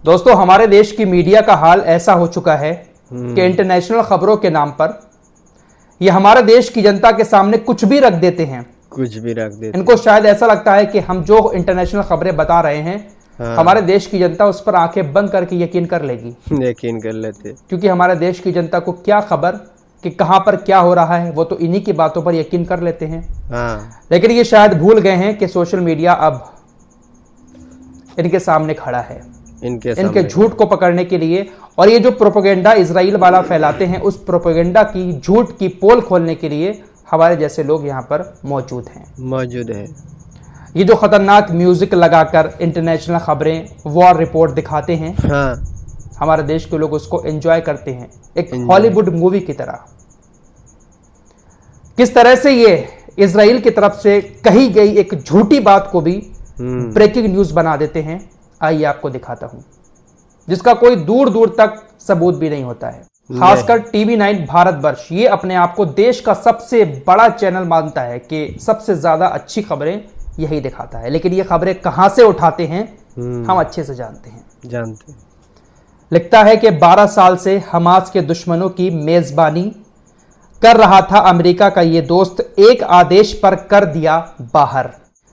दोस्तों, हमारे देश की मीडिया का हाल ऐसा हो चुका है कि इंटरनेशनल खबरों के नाम पर ये हमारे देश की जनता के सामने कुछ भी रख देते हैं। कुछ भी रख देते इनको शायद ऐसा लगता है कि हम जो इंटरनेशनल खबरें बता रहे हैं, हमारे देश की जनता उस पर आंखें बंद करके यकीन कर लेगी। यकीन कर लेते, क्योंकि हमारे देश की जनता को क्या खबर कि कहां पर क्या हो रहा है, वो तो इन्हीं की बातों पर यकीन कर लेते हैं। लेकिन ये शायद भूल गए हैं कि सोशल मीडिया अब इनके सामने खड़ा है, इनके झूठ को पकड़ने के लिए। और ये जो प्रोपेगेंडा इजराइल वाला फैलाते हैं, उस प्रोपेगेंडा की झूठ की पोल खोलने के लिए हमारे जैसे लोग यहाँ पर मौजूद हैं। ये जो खतरनाक म्यूजिक लगाकर इंटरनेशनल खबरें, वॉर रिपोर्ट दिखाते हैं, हमारे देश के लोग उसको एंजॉय करते हैं, एक हॉलीवुड मूवी की तरह। किस तरह से ये इजराइल की तरफ से कही गई एक झूठी बात को भी ब्रेकिंग न्यूज बना देते हैं, आइए आपको दिखाता हूं, जिसका कोई दूर दूर तक सबूत भी नहीं होता है। खासकर TV9 भारतवर्ष, ये अपने आप को देश का सबसे बड़ा चैनल मानता है कि सबसे ज्यादा अच्छी खबरें यही दिखाता है। लेकिन ये खबरें कहां से उठाते हैं हम अच्छे से जानते हैं। लिखता है कि 12 साल से हमास के दुश्मनों की मेजबानी कर रहा था अमेरिका का ये दोस्त, एक आदेश पर कर दिया बाहर।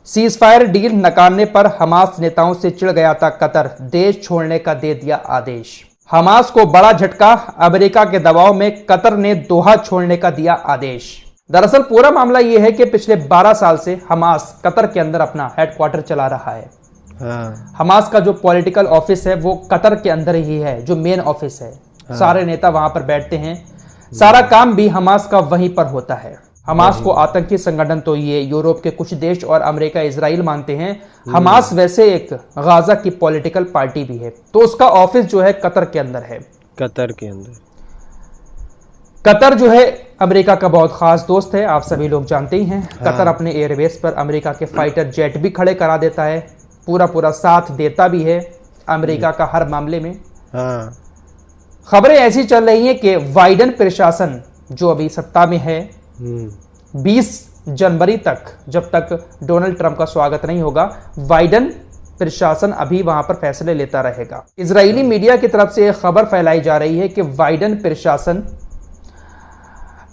सीजफायर डील नकारने पर हमास नेताओं से चिढ़ गया था कतर, देश छोड़ने का दे दिया आदेश। हमास को बड़ा झटका, अमेरिका के दबाव में कतर ने दोहा छोड़ने का दिया आदेश। दरअसल पूरा मामला यह है कि पिछले 12 साल से हमास कतर के अंदर अपना हेडक्वार्टर चला रहा है। हमास का जो पॉलिटिकल ऑफिस है वो कतर के अंदर ही है, जो मेन ऑफिस है। सारे नेता वहां पर बैठते हैं, सारा काम भी हमास का वहीं पर होता है। हमास को आतंकी संगठन तो ये यूरोप के कुछ देश और अमेरिका, इजराइल मानते हैं। हमास वैसे एक गाजा की पॉलिटिकल पार्टी भी है, तो उसका ऑफिस जो है कतर के अंदर है। कतर जो है अमेरिका का बहुत खास दोस्त है, आप सभी लोग जानते ही हैं। कतर अपने एयरबेस पर अमेरिका के फाइटर जेट भी खड़े करा देता है, पूरा साथ देता भी है अमेरिका का हर मामले में। खबरें ऐसी चल रही हैं कि बाइडेन प्रशासन जो अभी सत्ता में है, 20 जनवरी तक, जब तक डोनाल्ड ट्रंप का स्वागत नहीं होगा, बाइडेन प्रशासन अभी वहां पर फैसले लेता रहेगा। इजरायली मीडिया की तरफ से एक खबर फैलाई जा रही है कि बाइडेन प्रशासन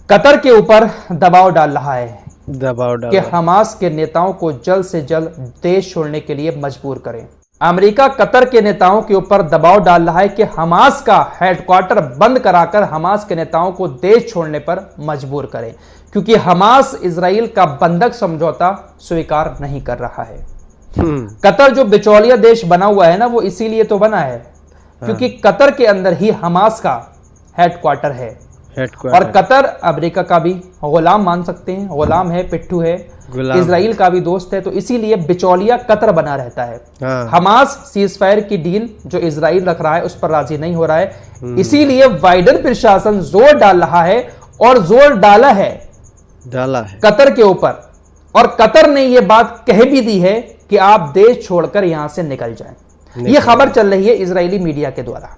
कतर के ऊपर दबाव डाल रहा है कि हमास के नेताओं को जल्द से जल्द देश छोड़ने के लिए मजबूर करें। अमेरिका कतर के नेताओं के ऊपर दबाव डाल रहा है कि हमास का हेडक्वार्टर बंद कराकर हमास के नेताओं को देश छोड़ने पर मजबूर करें, क्योंकि हमास इजराइल का बंधक समझौता स्वीकार नहीं कर रहा है। कतर जो बिचौलिया देश बना हुआ है ना, वो इसीलिए तो बना है क्योंकि कतर के अंदर ही हमास का हेडक्वार्टर है। और कतर अमेरिका का भी गुलाम मान सकते हैं, गुलाम है, पिट्ठू है, इजराइल का भी दोस्त है, तो इसीलिए बिचौलिया कतर बना रहता है। हमास सीजफायर की डील जो इजराइल रख रहा है उस पर राजी नहीं हो रहा है, इसीलिए बाइडेन प्रशासन जोर डाल रहा है और जोर डाला है कतर के ऊपर। और कतर ने यह बात कह भी दी है कि आप देश छोड़कर यहां से निकल जाएं। यह खबर चल रही है इजरायली मीडिया के द्वारा।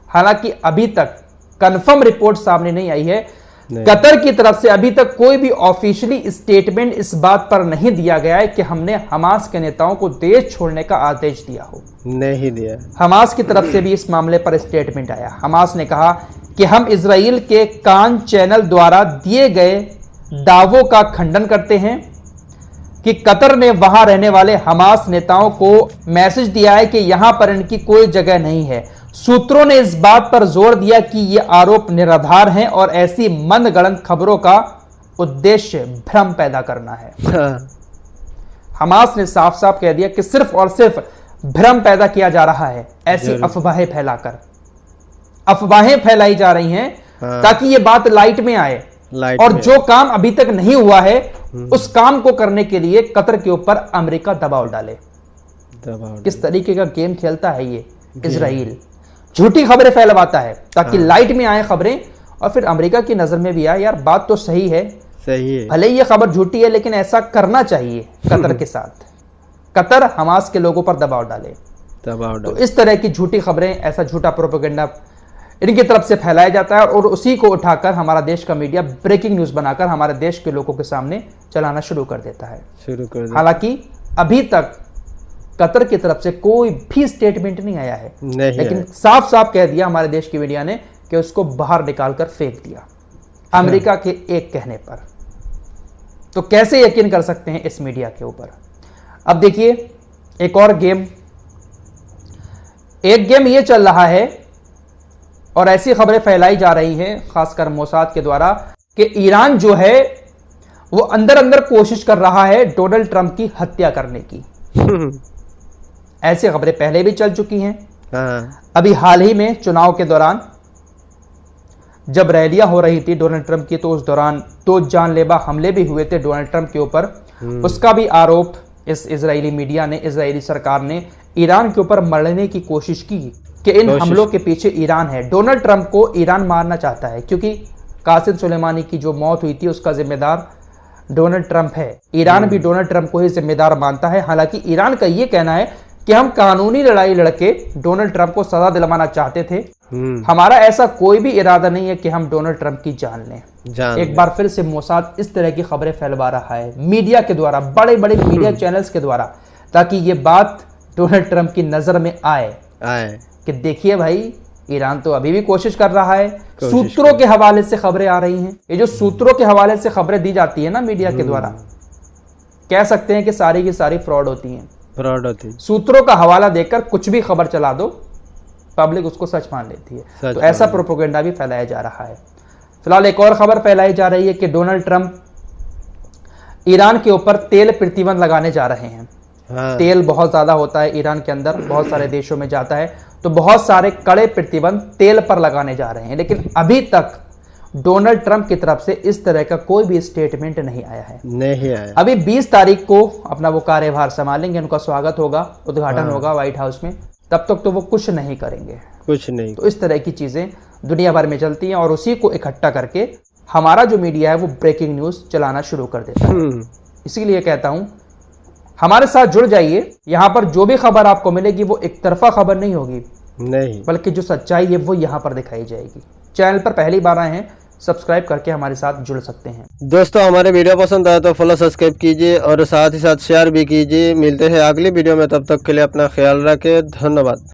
हालांकि अभी तक कंफर्म रिपोर्ट सामने नहीं आई है। कतर की तरफ से अभी तक कोई भी ऑफिशियली स्टेटमेंट इस बात पर नहीं दिया गया है कि हमने हमास के नेताओं को देश छोड़ने का आदेश दिया हो। नहीं दिया। हमास की तरफ से भी इस मामले पर स्टेटमेंट आया। हमास ने कहा कि हम इजराइल के कान चैनल द्वारा दिए गए दावों का खंडन करते हैं कि कतर ने वहां रहने वाले हमास नेताओं को मैसेज दिया है कि यहां पर इनकी कोई जगह नहीं है। सूत्रों ने इस बात पर जोर दिया कि ये आरोप निराधार हैं और ऐसी मनगढ़ंत खबरों का उद्देश्य भ्रम पैदा करना है। हमास ने साफ साफ कह दिया कि सिर्फ और सिर्फ भ्रम पैदा किया जा रहा है, ऐसी अफवाहें फैलाकर। अफवाहें फैलाई जा रही हैं ताकि ये बात लाइट में आए और जो काम अभी तक नहीं हुआ है उस काम को करने के लिए कतर के ऊपर अमेरिका दबाव डाले। किस तरीके का गेम खेलता है ये इजराइल, झूठी खबरें फैलवाता है ताकि लाइट में आए खबरें और फिर अमेरिका की नजर में भी आए, यार बात तो सही है, भले ही ये खबर झूठी है लेकिन ऐसा करना चाहिए कतर के साथ। कतर हमास के लोगों पर दबाव डाले। तो इस तरह की झूठी खबरें, ऐसा झूठा प्रोपेगेंडा इनकी तरफ से फैलाया जाता है और उसी को उठाकर हमारा देश का मीडिया ब्रेकिंग न्यूज बनाकर हमारे देश के लोगों के सामने चलाना शुरू कर देता है। हालांकि अभी तक कतर की तरफ से कोई भी स्टेटमेंट नहीं आया है, नहीं लेकिन आया। साफ साफ कह दिया हमारे देश की मीडिया ने कि उसको बाहर निकालकर फेंक दिया अमेरिका के एक कहने पर। तो कैसे यकीन कर सकते हैं इस मीडिया के ऊपर। अब देखिए एक और गेम, एक गेम ये चल रहा है और ऐसी खबरें फैलाई जा रही हैं खासकर मोसाद के द्वारा कि ईरान जो है वो अंदर अंदर कोशिश कर रहा है डोनाल्ड ट्रंप की हत्या करने की। ऐसी खबरें पहले भी चल चुकी हैं। हाँ। अभी हाल ही में चुनाव के दौरान जब रैलियां हो रही थी डोनाल्ड ट्रंप की, तो उस दौरान 2 जानलेवा हमले भी हुए थे डोनाल्ड ट्रंप के ऊपर। उसका भी आरोप इस इजरायली मीडिया ने, इजरायली सरकार ने ईरान के ऊपर मरने की कोशिश की कि इन हमलों के पीछे ईरान है। डोनाल्ड ट्रंप को ईरान मारना चाहता है क्योंकि कासिम सुलेमानी की जो मौत हुई थी उसका जिम्मेदार डोनाल्ड ट्रंप है। ईरान भी डोनाल्ड ट्रंप को ही जिम्मेदार मानता है। हालांकि ईरान का यह कहना है कि हम कानूनी लड़ाई लड़के डोनाल्ड ट्रंप को सजा दिलवाना चाहते थे, हमारा ऐसा कोई भी इरादा नहीं है कि हम डोनाल्ड ट्रंप की जान लें। एक बार फिर से मोसाद इस तरह की खबरें फैलवा रहा है मीडिया के द्वारा, बड़े बड़े मीडिया चैनल्स के द्वारा, ताकि ये बात डोनाल्ड ट्रंप की नजर में आए कि देखिए भाई ईरान तो अभी भी कोशिश कर रहा है। सूत्रों के हवाले से खबरें आ रही हैं। ये जो सूत्रों के हवाले से खबरें दी जाती है ना मीडिया के द्वारा, कह सकते हैं कि सारी की सारी फ्रॉड होती हैं। फ्रॉड होती। सूत्रों का हवाला देकर कुछ भी खबर चला दो, पब्लिक उसको सच मान लेती है। तो ऐसा प्रोपेगेंडा भी फैलाया जा रहा है। फिलहाल एक और खबर फैलाई जा रही है कि डोनाल्ड ट्रंप ईरान के ऊपर तेल प्रतिबंध लगाने जा रहे हैं। हाँ। तेल बहुत ज्यादा होता है ईरान के अंदर, बहुत सारे देशों में जाता है, तो बहुत सारे कड़े प्रतिबंध तेल पर लगाने जा रहे हैं। लेकिन अभी तक डोनाल्ड ट्रंप की तरफ से इस तरह का कोई भी स्टेटमेंट नहीं आया है। नहीं आया। अभी 20 तारीख को अपना वो कार्यभार संभालेंगे, उनका स्वागत होगा, उद्घाटन होगा व्हाइट हाउस में। तब तक तो वो कुछ नहीं करेंगे, कुछ नहीं। तो इस तरह की चीजें दुनिया भर में चलती हैं और उसी को इकट्ठा करके हमारा जो मीडिया है वो ब्रेकिंग न्यूज चलाना शुरू कर देता है। इसीलिए कहता हूं हमारे साथ जुड़ जाइए। यहाँ पर जो भी खबर आपको मिलेगी वो एक तरफा खबर नहीं होगी, नहीं, बल्कि जो सच्चाई है वो यहाँ पर दिखाई जाएगी। चैनल पर पहली बार आए हैं, सब्सक्राइब करके हमारे साथ जुड़ सकते हैं। दोस्तों हमारे वीडियो पसंद आया तो फॉलो सब्सक्राइब कीजिए और साथ ही साथ शेयर भी कीजिए। मिलते हैं अगली वीडियो में, तब तक के लिए अपना ख्याल रखें। धन्यवाद।